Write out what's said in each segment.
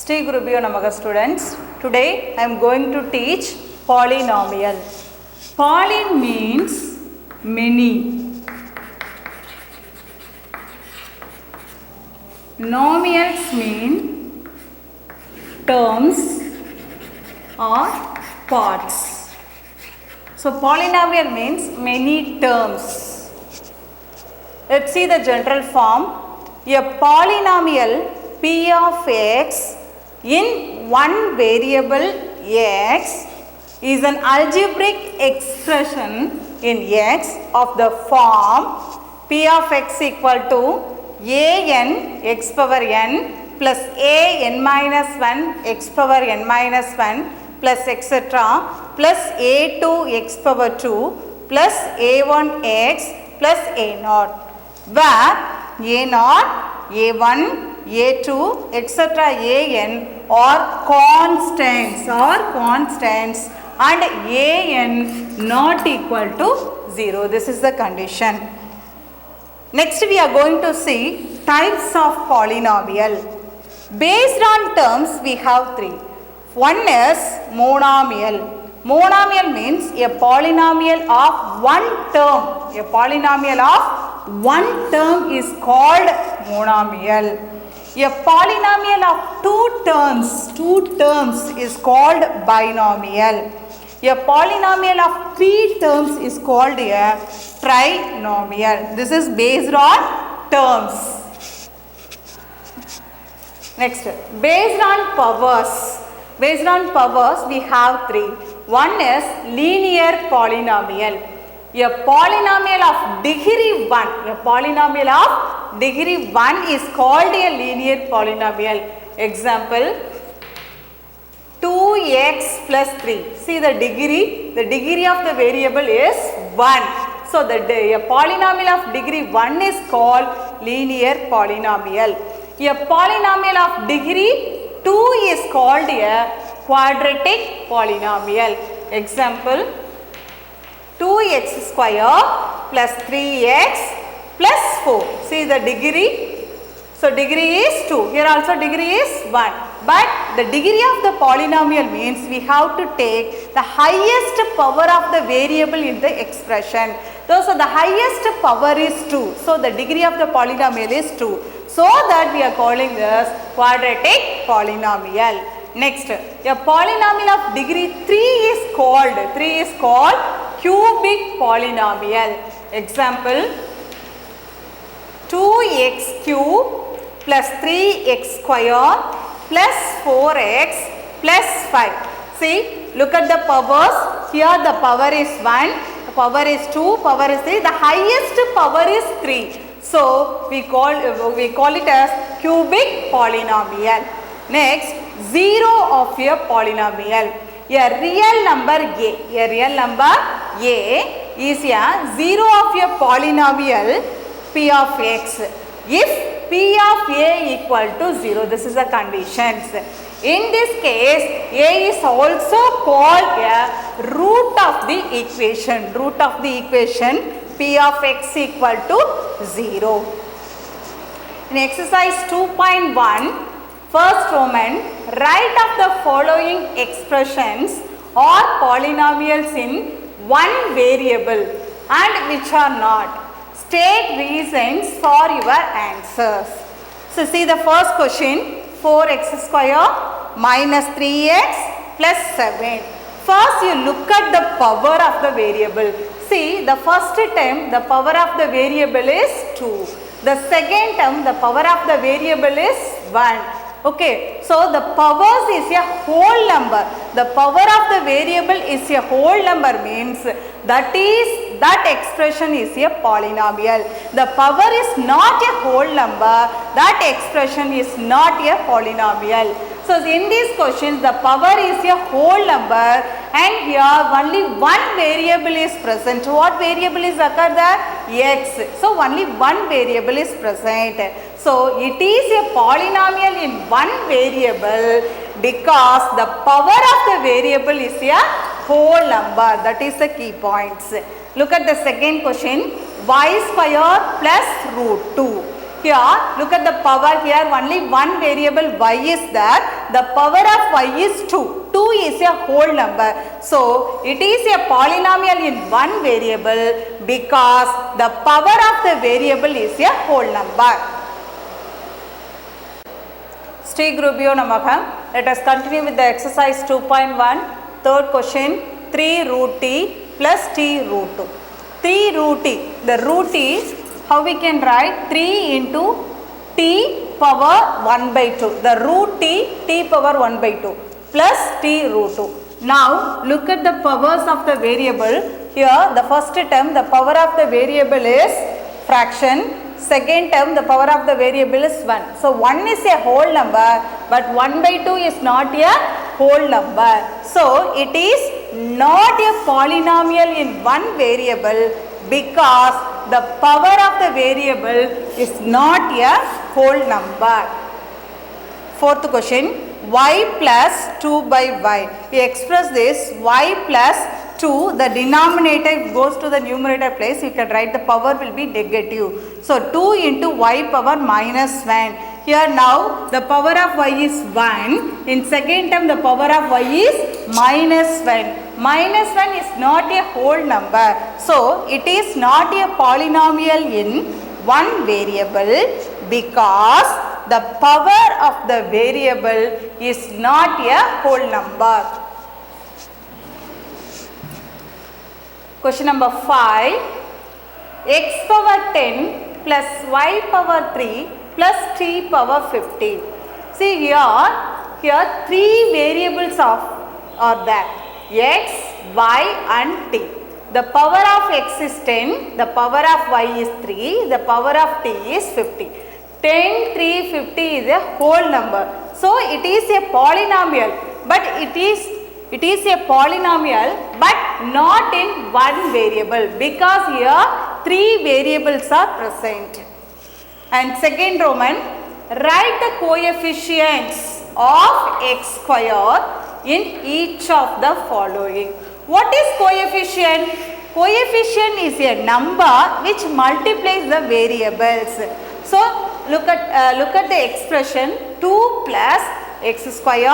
Sri Gurubhyo Namaha students. Today I am going to teach polynomial. Polyn means many. Nomials mean terms or parts. So polynomial means many terms. Let's see the general form. A polynomial p of x in one variable x is an algebraic expression in x of the form p of x equal to a n x power n plus a n minus 1 x power n minus 1 plus etc. plus a2 x power 2 plus a1 x plus a naught, where a naught, a1, a2, etc. an are constants and an not equal to 0. This is the condition. Next we are going to see types of polynomial. Based on terms we have three. One is monomial. Monomial means a polynomial of one term. A polynomial of one term is called monomial. A polynomial of two terms is called binomial. A polynomial of three terms is called a trinomial. This is based on terms. Next, based on powers. Based on powers we have three. One is linear polynomial. A polynomial of degree 1. A polynomial of degree 1 is called a linear polynomial. Example, 2x plus 3. See the degree of the variable is 1. So the a polynomial of degree 1 is called linear polynomial. A polynomial of degree 2 is called a quadratic polynomial. Example, 2x square plus 3x plus 4. See the degree. So degree is 2. Here also degree is 1. But the degree of the polynomial means we have to take the highest power of the variable in the expression. So the highest power is 2. So the degree of the polynomial is 2. So that we are calling this quadratic polynomial. Next, a polynomial of degree 3 is called cubic polynomial. Example, 2x cube plus 3x square plus 4x plus 5. See, look at the powers. Here the power is 1, the power is 2, power is 3. The highest power is 3. So we call it as cubic polynomial. Next, 0 of a polynomial. A real number a is a 0 of a polynomial p of x if p of a equal to 0. This is the conditions. In this case, a is also called a root of the equation p of x equal to 0. In exercise 2.1, first Roman, write of the following expressions or polynomials in one variable and which are not. State reasons for your answers. So see the first question, 4x square minus 3x plus 7. First you look at the power of the variable. See the first term the power of the variable is 2. The second term the power of the variable is 1. Okay, so the powers is a whole number. The power of the variable is a whole number means that expression is a polynomial. The power is not a whole number, that expression is not a polynomial. So in these questions the power is a whole number and here only one variable is present. What variable is occurred there? X. So only one variable is present. So it is a polynomial in one variable because the power of the variable is a whole number. That is the key points. Look at the second question, y square plus root 2. Here look at the power, here only one variable y is there. the power of y is 2. 2 is a whole number. So, it is a polynomial in one variable because the power of the variable is a whole number. Sri Gurubhyo Namaha. Let us continue with the exercise 2.1. Third question, 3 root t plus t root 2. 3 root t. The root is, how we can write 3 into t power 1 by 2. The root t power 1 by 2 plus t root 2. Now, look at the powers of the variable. Here, the first term, the power of the variable is fraction. Second term, the power of the variable is 1. So, 1 is a whole number, but 1 by 2 is not a whole number. So, it is not a polynomial in one variable because the power of the variable is not a whole number. Fourth question, y plus 2 by y. We express this y plus 2, the denominator goes to the numerator place, you can write the power will be negative. So, 2 into y power minus 1. Here now the power of y is 1, in second term the power of y is minus 1. Minus 1 is not a whole number. So, it is not a polynomial in one variable because the power of the variable is not a whole number. Question number 5, x power 10 plus y power 3 plus t power 15. See here 3 variables are there, x, y and t. The power of x is 10, the power of y is 3, the power of t is 50. 10, 3, 50 is a whole number. So, it is a polynomial, but it is a polynomial but not in one variable because here 3 variables are present. And second Roman, write the coefficients of x square in each of the following. What is coefficient? Coefficient is a number which multiplies the variables. So, look at the expression 2 plus x square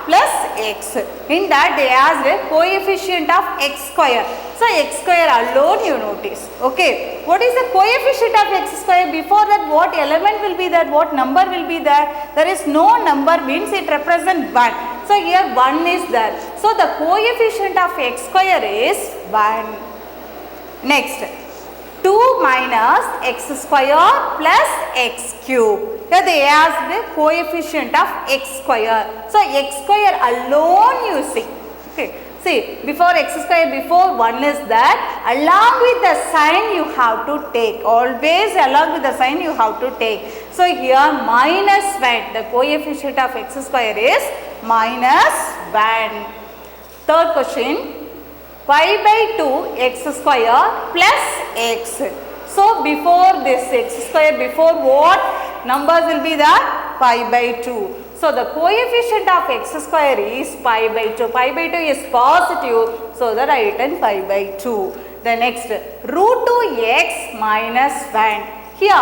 plus x. In that they asked a coefficient of x square. So, x square alone you notice. Okay. What is the coefficient of x square? Before that what element will be there? What number will be there? There is no number, means it represents 1. So, here 1 is there. So, the coefficient of x square is 1. Next, 2 minus x square plus x cube. Here they ask the coefficient of x square. So, x square alone you see. Okay. See, before x square, before 1 is that, along with the sign you have to take. Always along with the sign you have to take. So, here minus 1. The coefficient of x square is minus 1. Third question. Pi by 2 x square plus x. So, before this x square, before what numbers will be there? Pi by 2. So, the coefficient of x square is pi by 2. Pi by 2 is positive. So, that I written pi by 2. The next, root 2x minus 1. Here,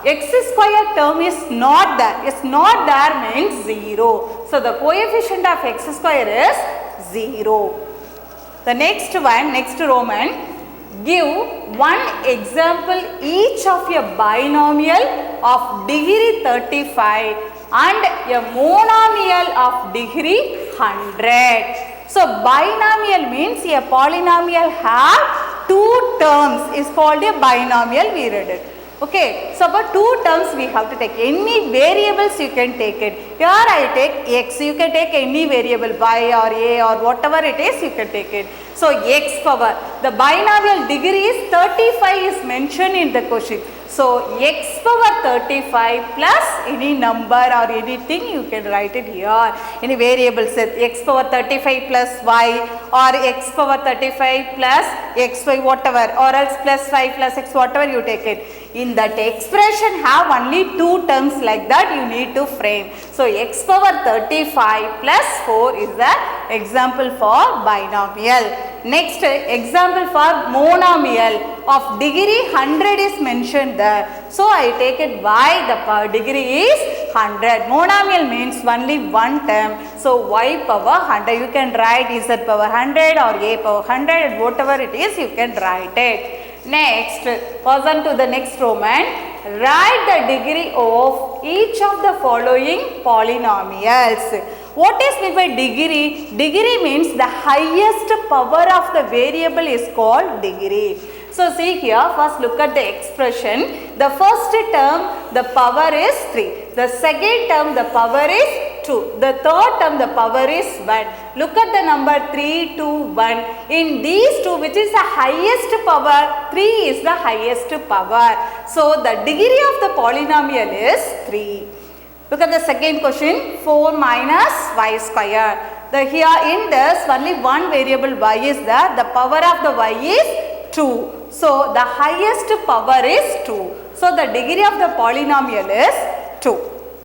x square term is not there. It's not there means 0. So, the coefficient of x square is 0. The next one, next Roman, give one example each of a binomial of degree 35 and a monomial of degree 100. So, binomial means a polynomial have 2 terms is called a binomial, we read it. Okay, so about 2 terms we have to take. Any variables you can take it. Here I take x, you can take any variable, y or a or whatever it is, you can take it. So, x power, the binomial degree is 35 is mentioned in the question. So, x power 35 plus any number or anything you can write it here. Any variable set x power 35 plus y or x power 35 plus xy whatever, or else plus 5 plus x whatever you take it. In that expression have only 2 terms like that you need to frame. So, x power 35 plus 4 is the example for binomial. Next example for monomial of degree 100 is mentioned there. So, I take it y, the degree is 100. Monomial means only one term. So y power 100. You can write z power 100 or a power 100, whatever it is, you can write it. Next, pass on to the next Roman. Write the degree of each of the following polynomials. What is meant by degree? Degree means the highest power of the variable is called degree. So see here, first look at the expression. The first term, the power is 3. The second term, the power is 2. The third term, the power is 1. Look at the number 3, 2, 1. In these two, which is the highest power? 3 is the highest power. So the degree of the polynomial is 3. Look at the second question, 4 minus y square. Here in this, only one variable y is there. The power of the y is 2. So the highest power is 2. So the degree of the polynomial is 2.